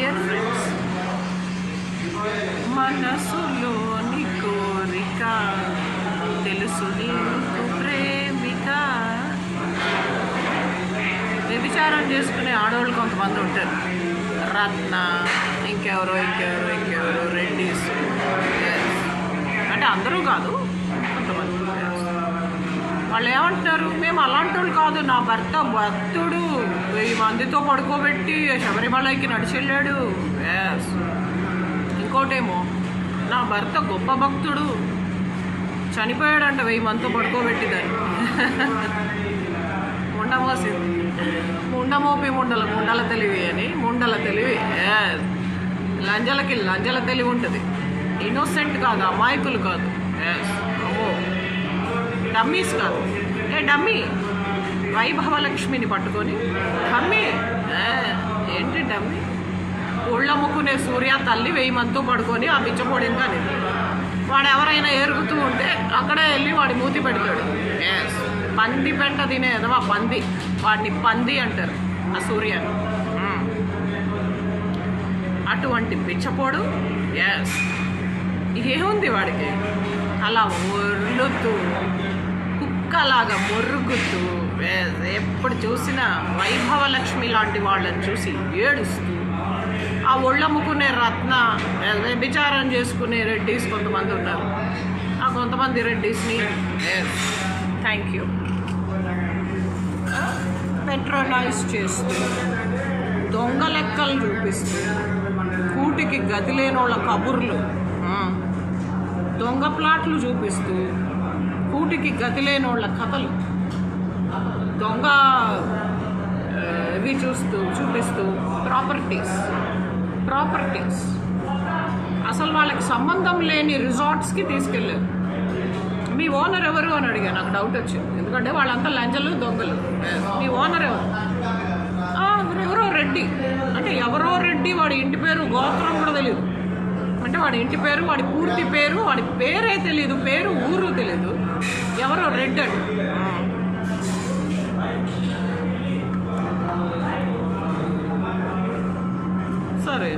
Dear friends, మనసులోని కోరిక తెలుసు నీకు ప్రేమిక. వ్యభిచారం చేసుకునే ఆడవాళ్ళు కొంతమంది ఉంటారు. రత్న, ఇంకెవరో రెడ్డీస్, అంటే అందరూ కాదు, కొంతమంది. వాళ్ళు ఏమంటున్నారు, మేము అలాంటి వాళ్ళు కాదు, నా భర్త భక్తుడు, 1000 మందితో పడుకోబెట్టి శబరిమలకి నడిచెళ్ళాడు. ఇంకోటేమో, నా భర్త గొప్ప భక్తుడు, చనిపోయాడంట 1000 మందితో పడుకోబెట్టిదని. ముండమోసింది, ముండమోపి ముండల తెలివి అని. ముండల తెలివి, లంజల తెలివి ఉంటుంది. ఇన్నోసెంట్ కాదు, అమాయకులు కాదు, అమ్మో డమ్మీస్ కాదు. డమ్మీ వైభవలక్ష్మిని పట్టుకొని డమ్మీ ఏంటి డమ్మీ? ఒళ్ళమ్ముకునే సూర్య తల్లి 1000 మందితో పడుకొని ఆ బిచ్చపోడింది కానీ వాడు ఎవరైనా ఎరుగుతూ ఉంటే అక్కడే వెళ్ళి వాడి మూతి పెడతాడు. పంది పెంట తినేదవా పంది, వాడిని పంది అంటారు ఆ సూర్యని. అటువంటి బిచ్చపోడు. ఏముంది వాడికి, అలా ఒర్లుతూ కుక్కలాగా మొరుగుతూ ఎప్పుడు చూసినా వైభవలక్ష్మి లాంటి వాళ్ళని చూసి ఏడుస్తూ, ఆ ఒళ్ళమ్ముకునే రత్న, వ్యభిచారం చేసుకునే రెడ్డీస్ కొంతమంది ఉన్నారు. ఆ కొంతమంది రెడ్డీస్ని థ్యాంక్ యూ పెట్రోనైజ్ చేస్తూ, దొంగ లెక్కలు చూపిస్తూ, కూటికి గతి లేనోళ్ళ కబుర్లు, దొంగ ప్లాట్లు చూపిస్తూ, కూటికి గతి లేనోళ్ళ కథలు, దొంగ ఇవి చూపిస్తూ ప్రాపర్టీస్ అసలు వాళ్ళకి సంబంధం లేని రిసార్ట్స్కి తీసుకెళ్ళారు. మీ ఓనర్ ఎవరు అని అడిగా, నాకు డౌట్ వచ్చింది. ఎందుకంటే వాళ్ళంతా లంజలు దొంగలు. మీ ఓనర్ ఎవరో రెడ్డి అంటే ఎవరో రెడ్డి, వాడి ఇంటి పేరు గోత్రం కూడా తెలియదు. అంటే వాడి ఇంటి పేరు, వాడి పూర్తి పేరు, వాడి పేరే తెలియదు, పేరు ఊరు తెలియదు, ఎవరో రెడ్డి అండి. సరే,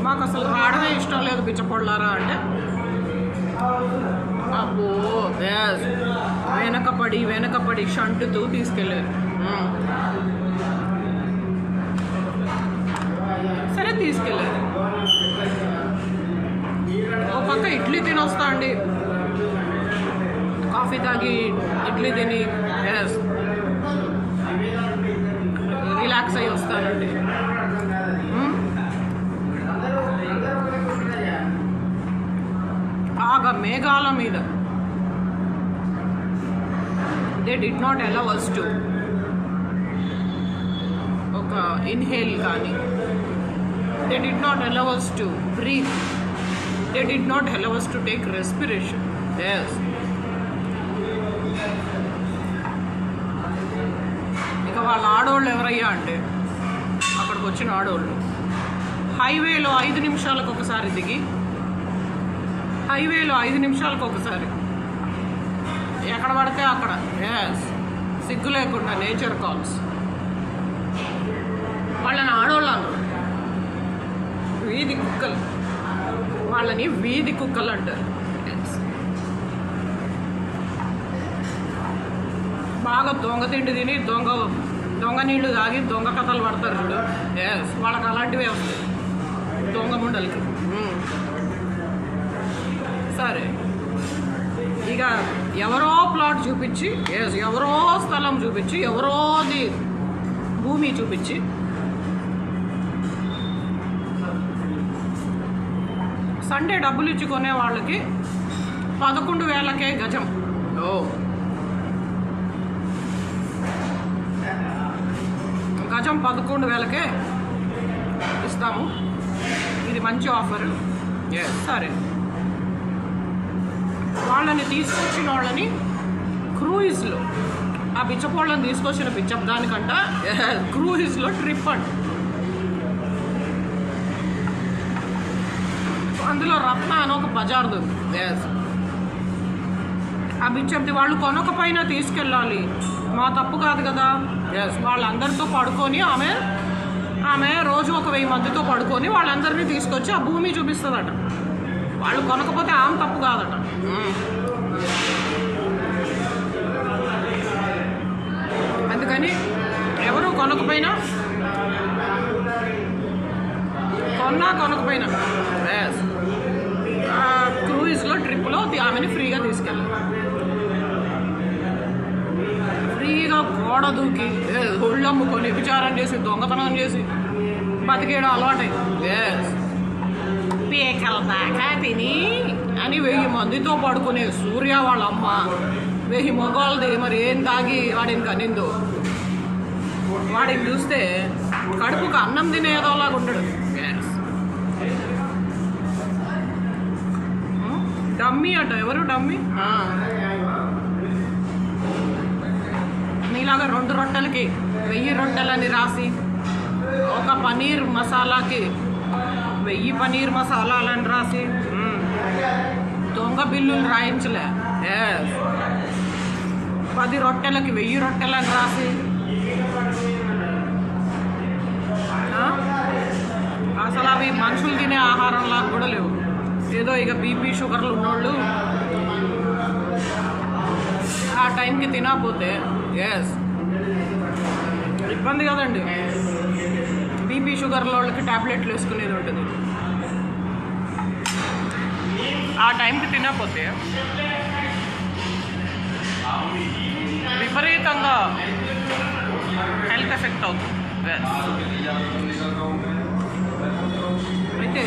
మాకు అసలు రావడమే ఇష్టం లేదు పిచ్చపొళ్ళారా అంటే, అబ్బో వెనకపడి షంటుతూ తీసుకెళ్ళారు. సరే తీసుకెళ్ళారు. ఓ పక్క ఇడ్లీ తినొస్తా అండి, కాఫీ తాగి ఇడ్లీ తిని రిలాక్స్ అయ్యి వస్తానండి. బాగా మేఘాల మీద they did not allow us to ఒక ఇన్హేల్ కానీ, they did not allow us to breathe, they did not allow us to take respiration. ఇక వాళ్ళ ఆడవాళ్ళు ఎవరయ్యా అంటే, అక్కడికి వచ్చిన ఆడవాళ్ళు హైవేలో 5 నిమిషాలకు ఒకసారి దిగి, హైవేలో 5 నిమిషాలకు ఒకసారి ఎక్కడ పడితే అక్కడ సిగ్గు లేకుండా నేచర్ కాల్స్. వాళ్ళని ఆడవాళ్ళు అన్నారు, వీధి కుక్కలు. వాళ్ళని వీధి కుక్కలు అంటారు. బాగా దొంగ తిండి తిని దొంగ నీళ్లు తాగి దొంగ కథలు పడతారు చూడు, వాళ్ళకి అలాంటివే వస్తాయి దొంగ ముండలకి. సరే, ఇక ఎవరో ప్లాట్ చూపించి, ఎవరో స్థలం చూపించి, ఎవరోది భూమి చూపించి, సండే డబ్బులు ఇచ్చి కొనే వాళ్ళకి 11,000కే గజం. గజం 11,000కే ఇస్తాము, ఇది మంచి ఆఫర్. సరే, వాళ్ళని తీసుకొచ్చిన వాళ్ళని క్రూయిజ్లో, ఆ బిచ్చపోళ్ళని తీసుకొచ్చిన బిచ్చప్ దానికంట క్రూయిజ్లో ట్రిప్ అంట. అందులో రత్న అని ఒక బజార్ది ఉంది. ఆ బిచ్చప్ది వాళ్ళు కొనకపోయినా తీసుకెళ్ళాలి, మా తప్పు కాదు కదా. వాళ్ళందరితో పడుకొని ఆమె ఆమె రోజు ఒక 1000 మందితో పడుకొని వాళ్ళందరినీ తీసుకొచ్చి ఆ భూమి చూపిస్తుందట. వాళ్ళు కొనకపోతే ఆమె తప్పు కాదట. అందుకని ఎవరు కొనకపోయినా క్రూయిజ్లో ట్రిప్లో ఆమెని ఫ్రీగా తీసుకెళ్ళారు. ఫ్రీగా గోడ దూకి ఒళ్ళు అమ్ముకొని విచారం చేసి దొంగతనం చేసి బతికేయడం అలవాటై పీకల దాకా తిని అని 1000 మందితో పడుకునే సూర్య వాళ్ళ అమ్మ 1000 మగవాళ్ళది మరి ఏం తాగి వాడిని కనిందో. వాడిని చూస్తే కడుపుకు అన్నం తినేదోలాగా ఉంటాడు. డమ్మీ అట. ఎవరు డమ్మీ? మీలాగా 2 రొట్టెలకి 1000 రొట్టెలని రాసి ఒక పనీర్ మసాలాకి 1000 పనీర్ మసాలాలని రాసి దొంగ బిల్లులు రాయించలే. 10 రొట్టెలకి 1000 రొట్టెలని రాసి అసలు అవి మనుషులు తినే ఆహారంలాగా కూడా లేవు. ఏదో ఇక బీపీ షుగర్లు ఉన్నోళ్ళు ఆ టైంకి తినకపోతే ఇబ్బంది కదండి. బీపీ షుగర్ల వాళ్ళకి ట్యాబ్లెట్లు వేసుకునేది ఉంటుంది. ఆ టైంకి తినకపోతే విపరీతంగా హెల్త్ ఎఫెక్ట్ అవుతుంది. అయితే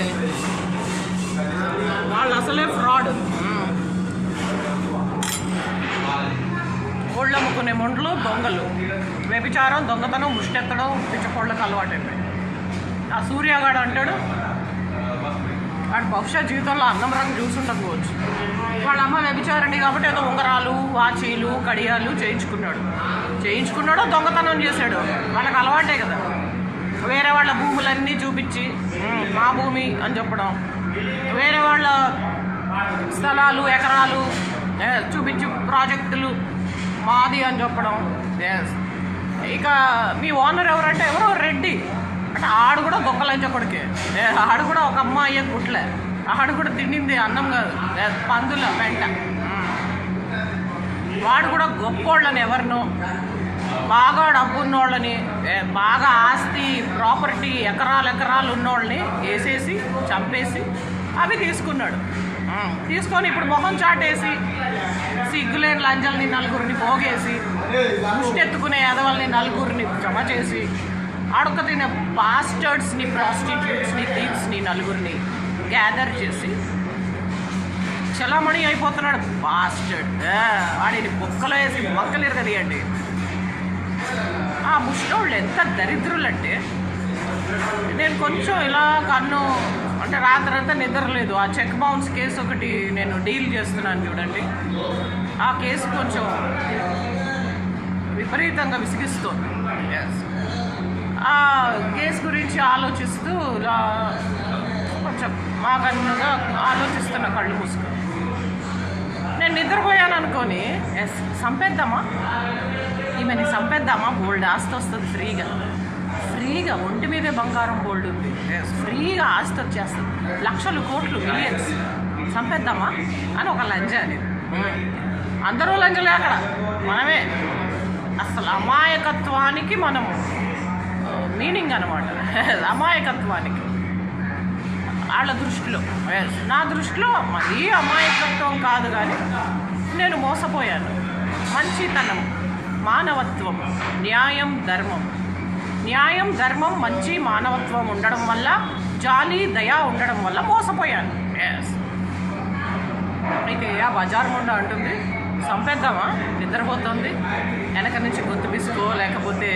వాళ్ళు అసలే ఫ్రాడ్. కోళ్ళు అమ్ముకునే మొండ్లు దొంగలు, వ్యభిచారం, దొంగతనం, ముష్టెత్తడం పిచ్చకోళ్ళకి అలవాటైపోయి. ఆ సూర్యగాడు అంటాడు వాడు బహుశా జీవితంలో అన్నం రంగు చూసుండకపోవచ్చు. వాళ్ళ అమ్మ వ్యభిచారండి కాబట్టి ఏదో ఉంగరాలు, వాచీలు, కడియాలు చేయించుకున్నాడో దొంగతనం చేశాడు. వాళ్ళకి అలవాటే కదా. వేరే వాళ్ళ భూములన్నీ చూపించి మా భూమి అని చెప్పడం, వేరే వాళ్ళ స్థలాలు, ఎకరాలు చూపించి ప్రాజెక్టులు మాది అని చెప్పడం. ఇక మీ ఓనర్ ఎవరంటే ఎవరో రెడ్డి అంటే ఆడు కూడా దొంగలంచ కొడుకే. ఆడు కూడా ఒక అమ్మాయి కుట్లే. ఆడు కూడా తిండింది అన్నం కాదు, పందుల వెంట. వాడు కూడా గొప్పోళ్ళని ఎవరినో బాగా డబ్బు ఉన్నోళ్ళని, బాగా ఆస్తి ప్రాపర్టీ ఎకరాలు ఉన్నోళ్ళని వేసేసి చంపేసి అవి తీసుకున్నాడు. తీసుకొని ఇప్పుడు మొహం చాటేసి సిగ్గులేని లంజల్ని 4 పోగేసి ముష్టెత్తుకునే ఎదవల్ని 4 జమ చేసి అడుక తినే బాస్టర్డ్స్ని, ప్రాస్టిట్యూట్స్ని, థీవ్స్ని 4 గ్యాదర్ చేసి చలామణి అయిపోతున్నాడు బాస్టర్డ్. వాడిని బొక్కలో వేసి మొక్కలేరు కదండి. ఆ ముష్టోళ్ళు ఎంత దరిద్రులంటే, నేను కొంచెం ఇలా కన్ను అంటే రాత్రంతా నిద్రలేదు. ఆ చెక్ బౌన్స్ కేసు ఒకటి నేను డీల్ చేస్తున్నాను చూడండి. ఆ కేసు కొంచెం విపరీతంగా విసిగిస్తుంది. ఆ కేసు గురించి ఆలోచిస్తూ కొంచెం మాకన్నుగా ఆలోచిస్తున్న కళ్ళు మూసుకొని నేను నిద్రపోయాను అనుకొని చంపేద్దామా, ఈమెని చంపేద్దామా, బోల్డ్ ఆస్తి వస్తుంది ఫ్రీగా ఒంటి మీదే బంగారం బోల్డ్ ఉంది, ఫ్రీగా ఆస్తి వచ్చేస్తుంది, లక్షలు, కోట్లు, మిలియన్స్, చంపేద్దామా అని ఒక లంజ అనేది. అందరూ లంజలే అక్కడ, మనమే. అసలు అమాయకత్వానికి మనము మీనింగ్ అనమాట. అమాయకత్వానికి వాళ్ళ దృష్టిలో, నా దృష్టిలో మరీ అమాయకత్వం కాదు, కానీ నేను మోసపోయాను. మంచితనం, మానవత్వం, న్యాయం, ధర్మం, మంచి మానవత్వం ఉండడం వల్ల, జాలి, దయ ఉండడం వల్ల మోసపోయాను. అయితే ఆ బజార్ ముండ అంటుంది చంపేద్దామా, నిద్రపోతుంది, వెనక నుంచి గొంతు పిసుకో, లేకపోతే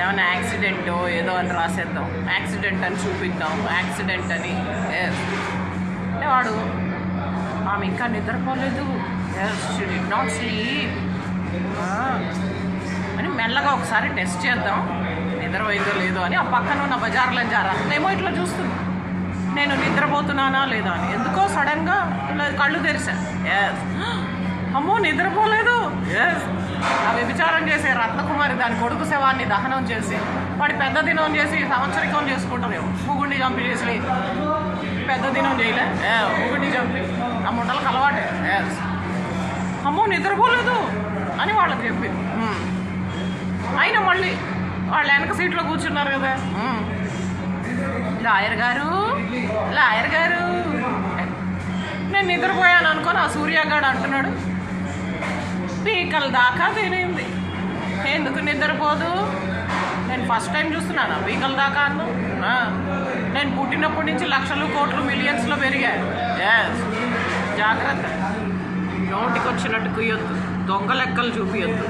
ఏమైనా యాక్సిడెంటో ఏదో అని రాసేద్దాం, యాక్సిడెంట్ అని చూపిద్దాం, యాక్సిడెంట్ అని. వాడు ఆమె ఇంకా నిద్రపోలేదు, షీ డిడ్ నాట్ స్లీప్ అని మెల్లగా ఒకసారి టెస్ట్ చేద్దాం నిద్రపోయిందో లేదో అని. ఆ పక్కన ఉన్న బజార్లో అతనేమో ఇట్లా చూస్తుంది, నేను నిద్రపోతున్నానా లేదా అని. ఎందుకో సడన్గా ఇలా కళ్ళు తెరిచాను. అమ్మో నిద్రపోలేదు, ఆ వ్యభిచారం చేసే రత్నకుమారి దాని కొడుకు శవాన్ని దహనం చేసి వాడి పెద్ద దినం చేసి సంవత్సరికం చేసుకుంటారేమో. ముగుడిని చంపి చేసి పెద్ద దినం చేయలే, ముగుడిని చంపి ఆ ముట్టలకు అలవాటే. అమ్మో నిద్రపోలేదు అని వాళ్ళకి చెప్పి అయినా మళ్ళీ వాళ్ళ వెనక సీట్లో కూర్చున్నారు కదా. లాయర్ గారు నేను నిద్రపోయాను అనుకొని ఆ సూర్యగాడు అంటున్నాడు, పీకల దాకా తినింది, ఎందుకు నిద్రపోదు? నేను ఫస్ట్ టైం చూస్తున్నాను పీకల దాకా అన్ను. నేను పుట్టినప్పటి నుంచి లక్షలు కోట్లు మిలియన్స్లో పెరిగాను. జాగ్రత్త, నోటికి వచ్చినట్టు కుయ్యొద్దు, దొంగ లెక్కలు చూపియొద్దు.